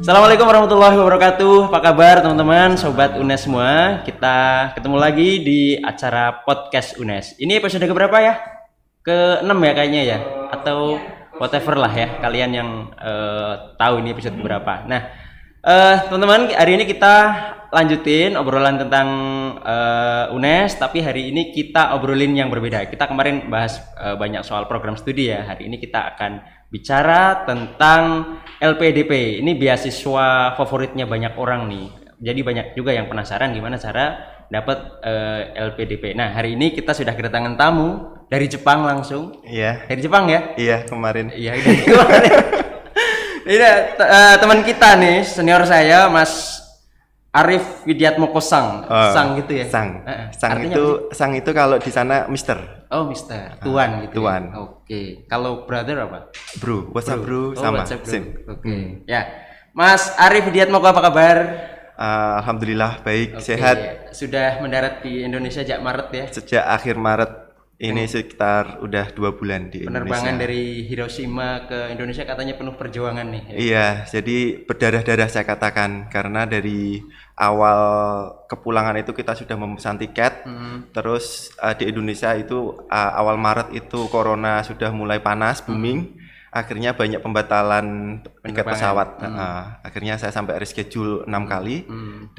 Assalamualaikum warahmatullahi wabarakatuh. Apa kabar teman-teman, sobat UNES semua? Kita ketemu lagi di acara podcast UNES. Ini episode keberapa ya? Ke-6 ya kayaknya ya? Atau whatever lah ya, kalian yang tahu ini episode keberapa. Nah, teman-teman, hari ini kita lanjutin obrolan tentang UNES, tapi hari ini kita obrolin yang berbeda. Kita kemarin bahas banyak soal program studi ya. Hari ini kita akan bicara tentang LPDP. Ini beasiswa favoritnya banyak orang nih. Jadi banyak juga yang penasaran gimana cara dapat LPDP. Nah, hari ini kita sudah kedatangan tamu dari Jepang langsung. Iya. Dari Jepang ya? Iya, kemarin. Iya, dari kemarin. Ini teman kita nih, senior saya, Mas Arif Widiatmoko Sang. Sang gitu ya? Sang. Sang itu kalau di sana Mister. Oh, Mister. Tuan gitu. Tuan. Ya? Oke. Kalau brother apa? Bro. What's up, bro? Oh, Sama. Same. Oke. Ya. Mas Arif Widiatmoko apa kabar? Alhamdulillah baik, sehat. Sudah mendarat di Indonesia sejak Maret ya? Sejak akhir Maret. Ini sekitar udah 2 bulan di Penerbangan Indonesia. dari Hiroshima ke Indonesia katanya penuh perjuangan nih. Ya? Iya, jadi berdarah-darah saya katakan, karena dari awal kepulangan itu kita sudah memesan tiket. Terus di Indonesia itu awal Maret itu corona sudah mulai panas, booming. Akhirnya banyak pembatalan tiket pesawat. Akhirnya saya sampai reschedule 6 kali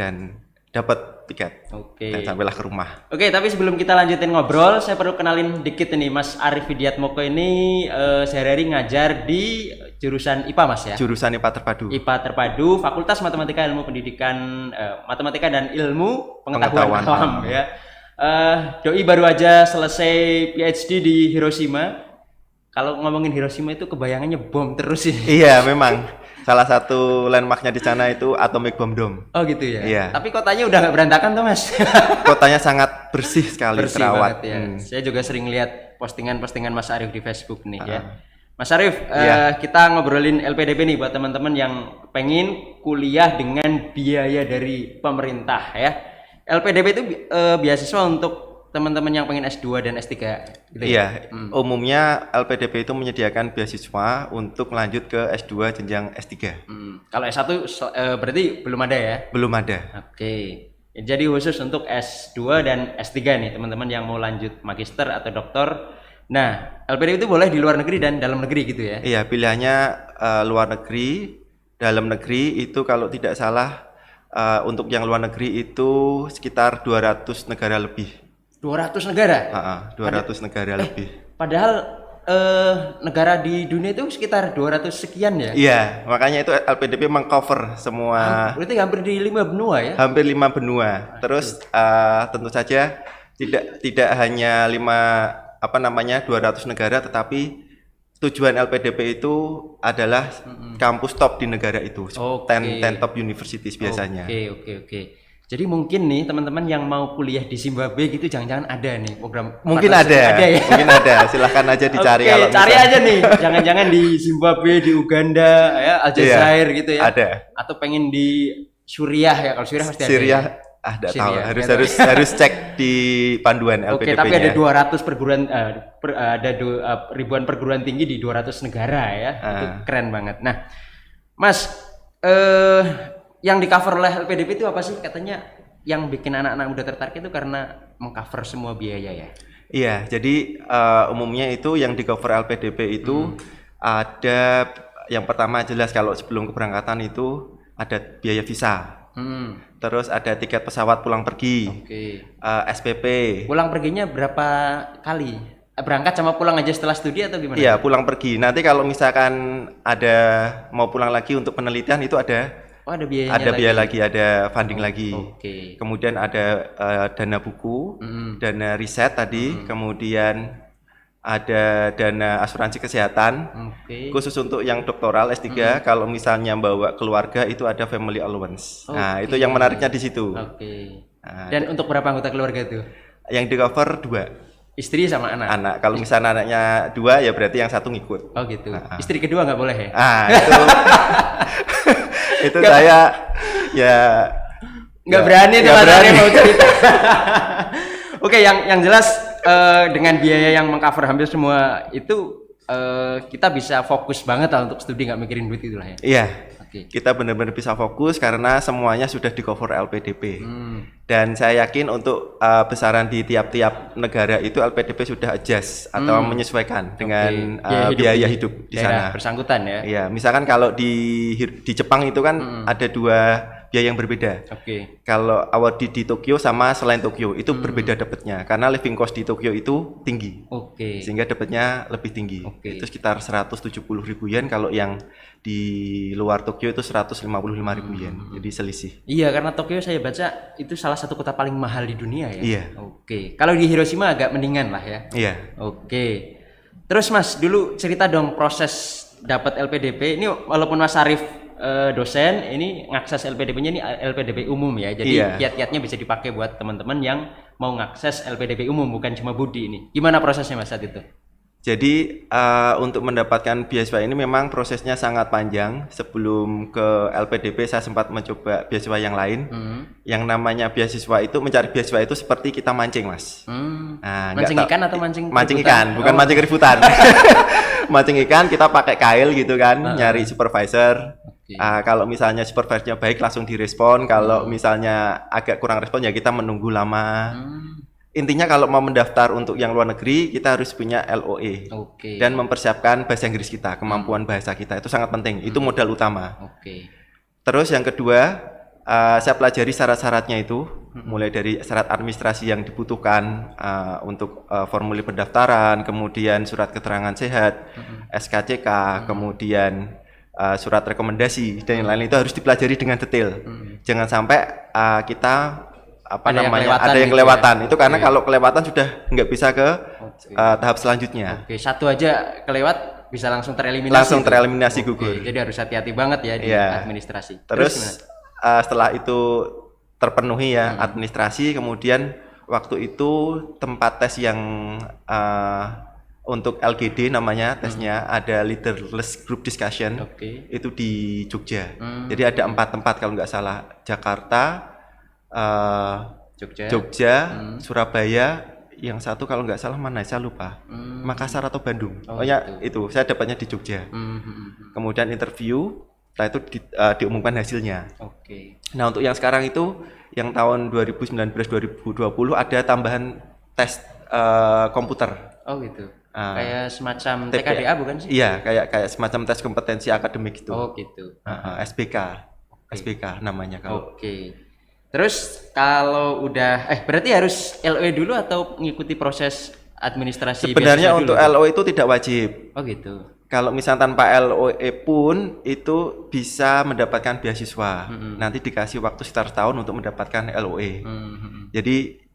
dan dapat tiket. Oke. Dan sampailah ke rumah. Oke, tapi sebelum kita lanjutin ngobrol, saya perlu kenalin dikit ini, Mas Arif Widiatmoko ini sehari-hari ngajar di jurusan IPA, Mas ya? Jurusan IPA Terpadu. IPA Terpadu, Fakultas Matematika Ilmu Pendidikan, Matematika dan Ilmu Pengetahuan Alam ya. Doi baru aja selesai PhD di Hiroshima. Kalau ngomongin Hiroshima itu kebayangannya bom terus sih. Iya, memang. Salah satu landmarknya di sana itu Atomic Bomb Dome. Oh gitu ya? Iya. Tapi kotanya udah nggak berantakan tuh, Mas? Kotanya sangat bersih sekali, Bersih terawat. banget ya. Saya juga sering lihat postingan-postingan Mas Arif di Facebook nih ya. Mas Arif, Iya. kita ngobrolin LPDP nih buat teman-teman yang pengen kuliah dengan biaya dari pemerintah ya. LPDP itu beasiswa untuk teman-teman yang pengen S2 dan S3 gitu Iya, umumnya LPDP itu menyediakan beasiswa untuk lanjut ke S2 jenjang S3. Kalau S1 berarti belum ada ya? Belum ada. Oke. Jadi khusus untuk S2 dan S3 nih teman-teman yang mau lanjut magister atau doktor. Nah, LPDP itu boleh di luar negeri dan dalam negeri gitu ya? Iya, pilihannya luar negeri, dalam negeri itu kalau tidak salah untuk yang luar negeri itu sekitar 200 negara lebih. 200 negara? 200 negara lebih. Padahal negara di dunia itu sekitar 200 sekian ya? Iya, makanya itu LPDP mengcover semua. Berarti hampir di 5 benua ya? Hampir 5 benua. Terus tentu saja tidak hanya 200 negara, tetapi tujuan LPDP itu adalah kampus top di negara itu. 10 top universities biasanya. Oke. Jadi mungkin nih teman-teman yang mau kuliah di Zimbabwe gitu jangan-jangan ada nih program. Mungkin ada ya? Mungkin ada. Silahkan aja dicari. Oke, cari aja nih. Jangan-jangan di Zimbabwe, di Uganda, ya Aljazair gitu ya. Ada. Atau pengen di Suriah ya. Kalau Suriah pasti ada. Suriah, ya? tahu. Harus cek di panduan LPDP-nya. Oke, tapi ada 200 perguruan ribuan perguruan tinggi di 200 negara ya. Itu keren banget. Nah, Mas, yang di cover oleh LPDP itu apa sih? Katanya yang bikin anak-anak muda tertarik itu karena mengcover semua biaya ya? Iya, jadi umumnya itu yang di cover LPDP itu ada yang pertama jelas kalau sebelum keberangkatan itu ada biaya visa. Terus ada tiket pesawat pulang pergi. SPP. Pulang perginya berapa kali? Berangkat sama pulang aja setelah studi atau gimana? Iya, pulang pergi. Nanti kalau misalkan ada mau pulang lagi untuk penelitian itu ada. Ada biayanya ada biaya lagi, ada funding lagi. Kemudian ada dana buku, dana riset tadi, kemudian ada dana asuransi kesehatan. Khusus untuk yang doktoral S3, kalau misalnya bawa keluarga itu ada family allowance. Nah, itu yang menariknya di situ. Dan untuk berapa anggota keluarga itu? Yang di cover 2. Istri sama anak? Anak. Kalau misalnya anaknya 2 ya berarti yang 1 ngikut. Oh gitu. Istri kedua nggak boleh ya? Itu itu saya ya nggak berani mau cerita. Oke, yang jelas dengan biaya yang mengcover hampir semua itu kita bisa fokus banget lah untuk studi, nggak mikirin duit itulah ya. Iya. Oke. Kita benar-benar bisa fokus karena semuanya sudah di cover LPDP. Dan saya yakin untuk besaran di tiap-tiap negara itu LPDP sudah adjust atau menyesuaikan dengan biaya hidup di daerah sana. bersangkutan ya. Iya, misalkan kalau di Jepang itu kan ada dua biaya yang berbeda. Oke. Kalau award di Tokyo sama selain Tokyo itu berbeda dapatnya karena living cost di Tokyo itu tinggi. Oke. Sehingga dapatnya lebih tinggi. Oke. Itu sekitar 170.000 yen, kalau yang di luar Tokyo itu 155.000 yen. Jadi selisih. Iya, karena Tokyo saya baca itu salah satu kota paling mahal di dunia ya. Iya. Oke. Kalau di Hiroshima agak mendingan lah ya. Iya. Oke. Terus Mas, dulu cerita dong proses dapat LPDP. Ini walaupun Mas Arif dosen, ini ngakses LPDP-nya ini LPDP umum ya. Jadi Iya. kiat-kiatnya bisa dipakai buat teman-teman yang mau ngakses LPDP umum, bukan cuma Budi ini. Gimana prosesnya Mas saat itu? Jadi untuk mendapatkan beasiswa ini memang prosesnya sangat panjang. Sebelum ke LPDP saya sempat mencoba beasiswa yang lain. Yang namanya beasiswa itu, mencari beasiswa itu seperti kita mancing, Mas. Nah, Mancing ikan atau mancing mancing keributan? ikan, bukan mancing keributan. Mancing ikan kita pakai kail gitu kan, nyari supervisor. Kalau misalnya supervisornya baik langsung direspon, kalau misalnya agak kurang respon ya kita menunggu lama. Intinya kalau mau mendaftar untuk yang luar negeri kita harus punya LOE dan mempersiapkan bahasa Inggris kita, kemampuan bahasa kita itu sangat penting, itu modal utama. Terus yang kedua, saya pelajari syarat-syaratnya itu, mulai dari syarat administrasi yang dibutuhkan untuk formulir pendaftaran, kemudian surat keterangan sehat, SKCK, kemudian surat rekomendasi dan yang lain itu harus dipelajari dengan detail. Jangan sampai kita ada yang kelewatan. Itu karena kalau kelewatan sudah nggak bisa ke tahap selanjutnya. Satu aja kelewat bisa langsung tereliminasi. Langsung tereliminasi gugur. Jadi harus hati-hati banget ya di administrasi. Terus setelah itu terpenuhi ya administrasi, kemudian waktu itu tempat tes yang untuk LGD namanya tesnya ada Leaderless Group Discussion. Itu di Jogja. Jadi ada 4 tempat kalau nggak salah, Jakarta, Jogja, Surabaya, yang satu kalau nggak salah mana saya lupa, Makassar atau Bandung. Pokoknya itu saya dapatnya di Jogja. Kemudian interview, setelah itu diumumkan hasilnya. Nah untuk yang sekarang itu, yang tahun 2019-2020 ada tambahan tes komputer. Oh gitu. Kayak semacam TKDA bukan sih? Iya, kayak semacam tes kompetensi akademik itu. Oh gitu. SBK namanya kalau. Terus kalau udah berarti harus LOE dulu atau mengikuti proses administrasi? Sebenarnya untuk LOE itu tidak wajib. Oh gitu. Kalau misalnya tanpa LOE pun itu bisa mendapatkan beasiswa. Nanti dikasih waktu sekitar setahun untuk mendapatkan LOE. Jadi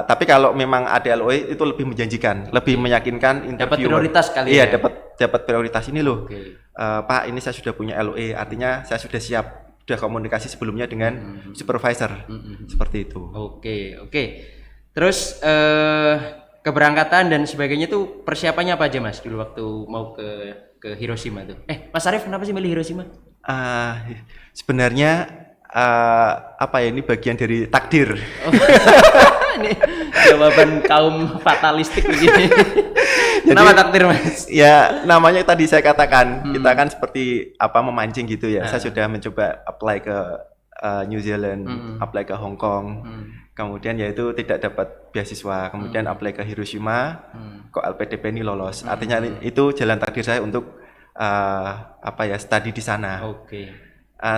tapi kalau memang ada LOE itu lebih menjanjikan, lebih meyakinkan interviewer. Dapat prioritas kali ya. Iya, dapat prioritas ini loh. Pak, ini saya sudah punya LOE, artinya saya sudah siap, sudah komunikasi sebelumnya dengan supervisor. Seperti itu. Oke. Terus keberangkatan dan sebagainya tuh persiapannya apa aja Mas dulu waktu mau ke Hiroshima tuh? Mas Arif kenapa sih milih Hiroshima? Sebenarnya ini bagian dari takdir. Ini jawaban kaum fatalistik begini. Kenapa takdir Mas? Ya namanya tadi saya katakan, kita kan seperti memancing gitu ya. Saya sudah mencoba apply ke New Zealand, apply ke Hong Kong, kemudian yaitu tidak dapat beasiswa, kemudian apply ke Hiroshima, kok LPDP ini lolos. Artinya itu jalan takdir saya untuk study di sana.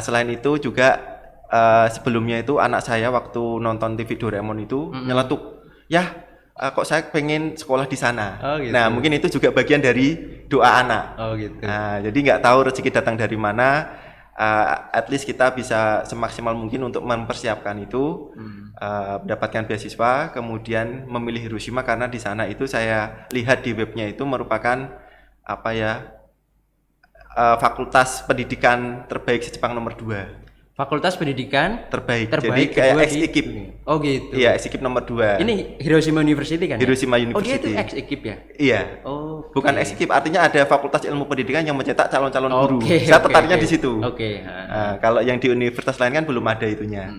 Selain itu juga sebelumnya itu anak saya waktu nonton TV Doraemon itu nyeletuk, kok saya pengen sekolah di sana. Nah mungkin itu juga bagian dari doa anak. Jadi nggak tahu rezeki datang dari mana. At least kita bisa semaksimal mungkin untuk mempersiapkan itu, mendapatkan beasiswa, kemudian memilih Hiroshima karena di sana itu saya lihat di webnya itu merupakan fakultas pendidikan terbaik se-Jepang nomor 2. Fakultas pendidikan terbaik. Jadi kayak ex-ekip. Oh gitu. Iya, ex-ekip nomor 2. Ini Hiroshima University kan? Hiroshima ya? University. Oh dia itu ex-ekip ya? Iya. Bukan ex-ekip, artinya ada fakultas ilmu pendidikan yang mencetak calon-calon guru. Saya tertariknya di situ. Kalau yang di universitas lain kan belum ada itunya.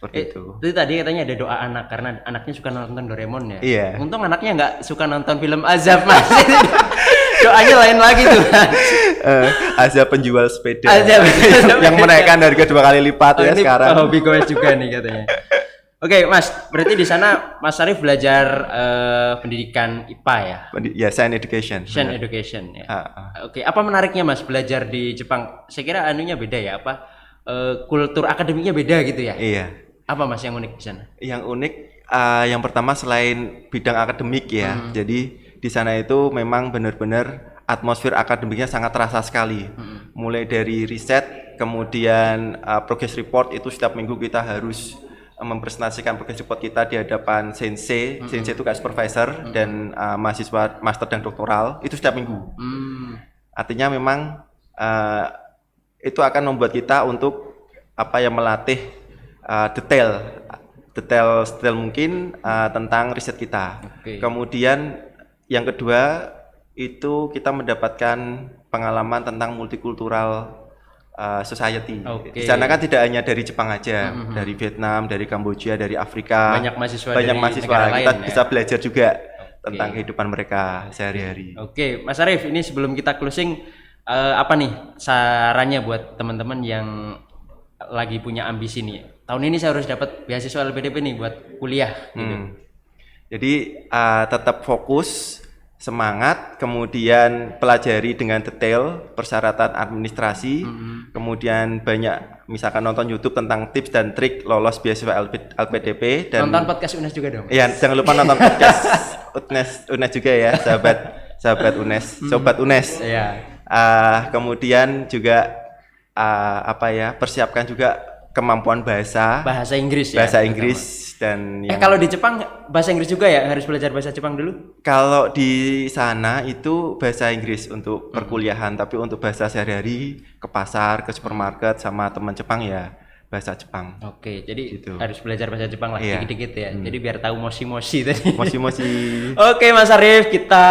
Seperti itu. Itu tadi katanya ada doa anak karena anaknya suka nonton Doraemon ya? Iya. Untung anaknya nggak suka nonton film azab Mas. Doanya lain lagi tuh. Ada penjual sepeda Ada yang menaikkan harga 2 kali lipat ya ini sekarang. hobi goes juga nih katanya. Oke, Mas, berarti di sana Mas Arif belajar pendidikan IPA ya? Ya, science education. Science education ya. Ah. Oke, apa menariknya Mas belajar di Jepang? Saya kira anunya beda ya, apa kultur akademiknya beda gitu ya? Iya. Apa Mas yang unik di sana? Yang unik yang pertama selain bidang akademik ya. Jadi di sana itu memang benar-benar atmosfer akademiknya sangat terasa sekali. Mulai dari riset, kemudian progress report itu setiap minggu kita harus mempresentasikan progress report kita di hadapan sensei. Sensei itu kayak supervisor dan mahasiswa master dan doktoral itu setiap minggu. Artinya memang itu akan membuat kita untuk melatih detail mungkin tentang riset kita. Oke. Kemudian yang kedua itu kita mendapatkan pengalaman tentang multikultural society. Oke. Di sana kan tidak hanya dari Jepang aja, dari Vietnam, dari Kamboja, dari Afrika. Banyak mahasiswa Banyak dari mahasiswa. negara Kita lain, bisa ya? belajar juga tentang kehidupan mereka sehari-hari. Oke, Mas Arif, ini sebelum kita closing, apa nih sarannya buat teman-teman yang lagi punya ambisi nih? Tahun ini saya harus dapat beasiswa LPDP nih buat kuliah. Gitu. Jadi tetap fokus, semangat, kemudian pelajari dengan detail persyaratan administrasi, kemudian banyak misalkan nonton YouTube tentang tips dan trik lolos beasiswa LPDP dan Nonton podcast UNES juga dong. Iya, jangan lupa nonton podcast UNES juga ya, sahabat UNES, sobat UNES. Iya. Kemudian juga persiapkan juga kemampuan bahasa Bahasa Inggris ya. Inggris dan Kalau di Jepang bahasa Inggris juga ya, harus belajar bahasa Jepang dulu. kalau di sana itu bahasa Inggris untuk perkuliahan, tapi untuk bahasa sehari-hari ke pasar, ke supermarket sama teman Jepang ya bahasa Jepang. Oke, jadi Gitu. harus belajar bahasa Jepang lah Iya. dikit-dikit ya. Jadi biar tahu moshi-moshi tadi. Moshi-moshi. Oke Mas Arif, kita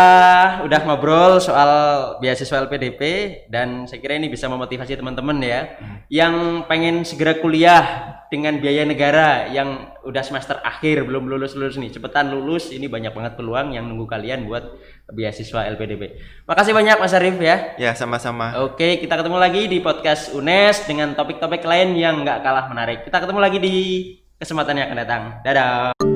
udah ngobrol soal beasiswa LPDP dan saya kira ini bisa memotivasi teman-teman ya yang pengen segera kuliah dengan biaya negara, yang udah semester akhir belum lulus nih, cepetan lulus, ini banyak banget peluang yang nunggu kalian buat beasiswa LPDP. Makasih banyak Mas Arif ya. Ya, sama-sama. Oke, kita ketemu lagi di podcast UNES dengan topik-topik lain yang nggak kalah menarik. Kita ketemu lagi di kesempatan yang akan datang. Dadah.